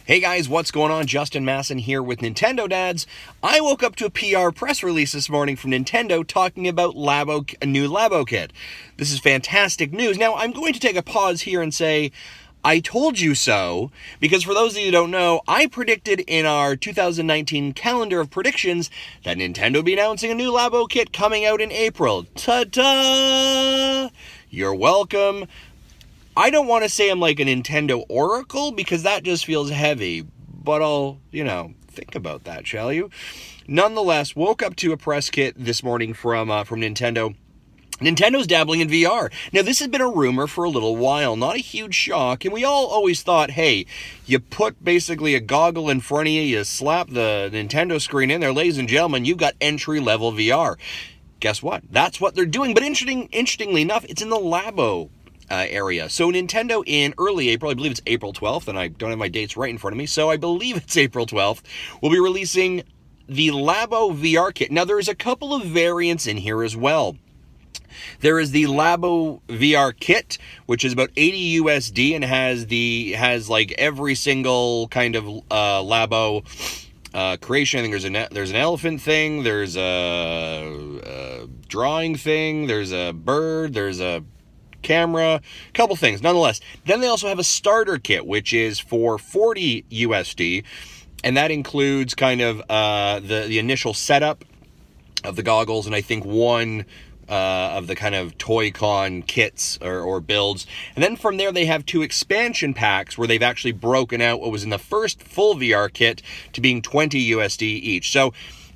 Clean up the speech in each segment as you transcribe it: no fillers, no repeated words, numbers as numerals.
Hey guys, what's going on? Justin Masson here with Nintendo Dads. I woke up to a PR press release this morning from Nintendo talking about a new Labo kit. This is fantastic news. Now, I'm going to take a pause here and say, I told you so, because for those of you who don't know, I predicted in our 2019 calendar of predictions that Nintendo would be announcing a new Labo kit coming out in April. Ta-da! You're welcome. I don't want to say I'm like a Nintendo oracle because that just feels heavy, but I'll, think about that, shall you? Nonetheless, woke up to a press kit this morning from Nintendo. Nintendo's dabbling in VR. Now, this has been a rumor for a little while, not a huge shock, and we all always thought, hey, you put basically a goggle in front of you, you slap the Nintendo screen in there, ladies and gentlemen, you've got entry-level VR. Guess what? That's what they're doing, but interestingly enough, it's in the Labo area. So Nintendo in early April, I believe it's April 12th, and I don't have my dates right in front of me, so I believe it's April 12th, will be releasing the Labo VR kit. Now, there's a couple of variants in here as well. There is the Labo VR kit, which is about 80 USD and has like every single kind of Labo creation. I think there's an elephant thing, there's a drawing thing, there's a bird, there's a camera, a couple things nonetheless. Then they also have a starter kit, which is for 40 USD, and that includes kind of the initial setup of the goggles, and I think one of the kind of Toy-Con kits or builds. And then from there, they have two expansion packs where they've actually broken out what was in the first full VR kit to being 20 USD each. So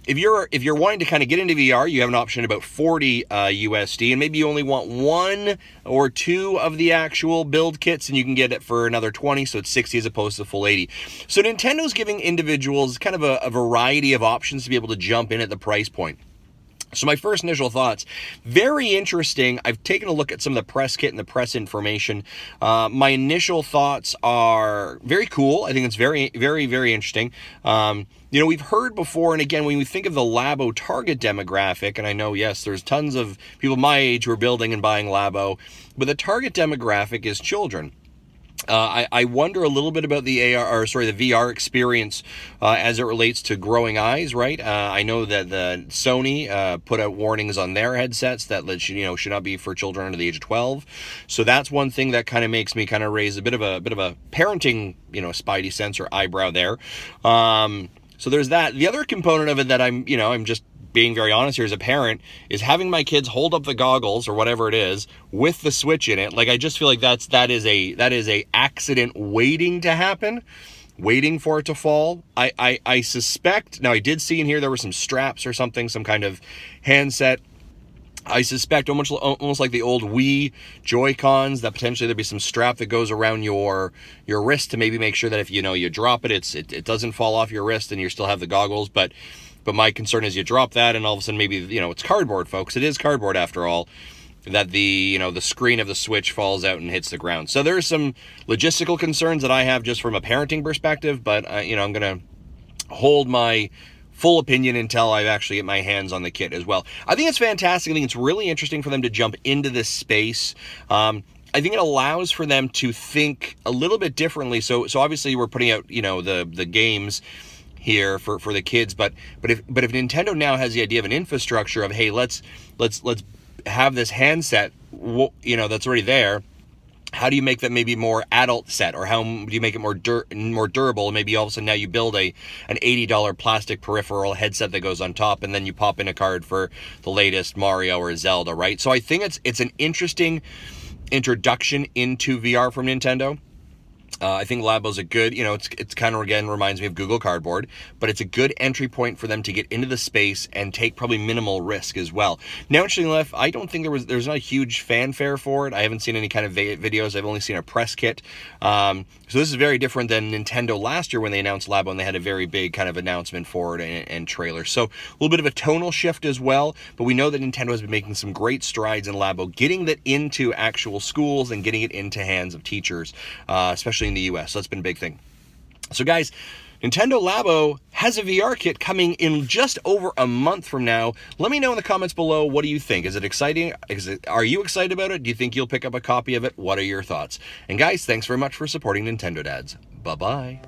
if you're wanting to kind of get into VR, you have an option at about 40 USD, and maybe you only want one or two of the actual build kits, and you can get it for another 20, so it's 60 as opposed to the full 80. So Nintendo's giving individuals kind of a variety of options to be able to jump in at the price point. So my first initial thoughts, very interesting. I've taken a look at some of the press kit and the press information. My initial thoughts are very cool. I think it's very, very, very interesting. We've heard before, and again, when we think of the Labo target demographic, and I know, yes, there's tons of people my age who are building and buying Labo, but the target demographic is children. I wonder a little bit about the the VR experience as it relates to growing eyes, right? I know that the Sony put out warnings on their headsets that should not be for children under the age of 12. So that's one thing that kind of makes me kind of raise a bit of a parenting, spidey sense or eyebrow there. So there's that. The other component of it that I'm just being very honest here as a parent, is having my kids hold up the goggles or whatever it is with the Switch in it. Like, I just feel like that is a accident waiting to happen, waiting for it to fall. I suspect, now I did see in here there were some straps or something, some kind of handset. I suspect almost like the old Wii Joy-Cons, that potentially there'd be some strap that goes around your wrist to maybe make sure that if you drop it, it doesn't fall off your wrist and you still have the goggles. But my concern is you drop that and all of a sudden maybe, it's cardboard, folks. It is cardboard after all, that the screen of the Switch falls out and hits the ground. So there's some logistical concerns that I have just from a parenting perspective, but, I'm going to hold my full opinion until I actually get my hands on the kit as well. I think it's fantastic. I think it's really interesting for them to jump into this space. I think it allows for them to think a little bit differently. So obviously we're putting out, the games here for the kids, but if Nintendo now has the idea of an infrastructure of, hey, let's have this handset, that's already there. How do you make that maybe more adult set, or how do you make it more durable? Maybe all of a sudden now you build an $80 plastic peripheral headset that goes on top, and then you pop in a card for the latest Mario or Zelda, right? So I think it's an interesting introduction into VR from Nintendo. I think Labo's a good, it's kind of, again, reminds me of Google Cardboard, but it's a good entry point for them to get into the space and take probably minimal risk as well. Now, interestingly enough, I don't think there's not a huge fanfare for it. I haven't seen any kind of videos. I've only seen a press kit. So this is very different than Nintendo last year when they announced Labo, and they had a very big kind of announcement for it and trailer. So a little bit of a tonal shift as well, but we know that Nintendo has been making some great strides in Labo, getting that into actual schools and getting it into hands of teachers, especially in the US. So that's been a big thing. So guys, Nintendo Labo has a VR kit coming in just over a month from now. Let me know in the comments below, what do you think? Is it exciting? Are you excited about it? Do you think you'll pick up a copy of it? What are your thoughts? And guys, thanks very much for supporting Nintendo Dads. Bye-bye.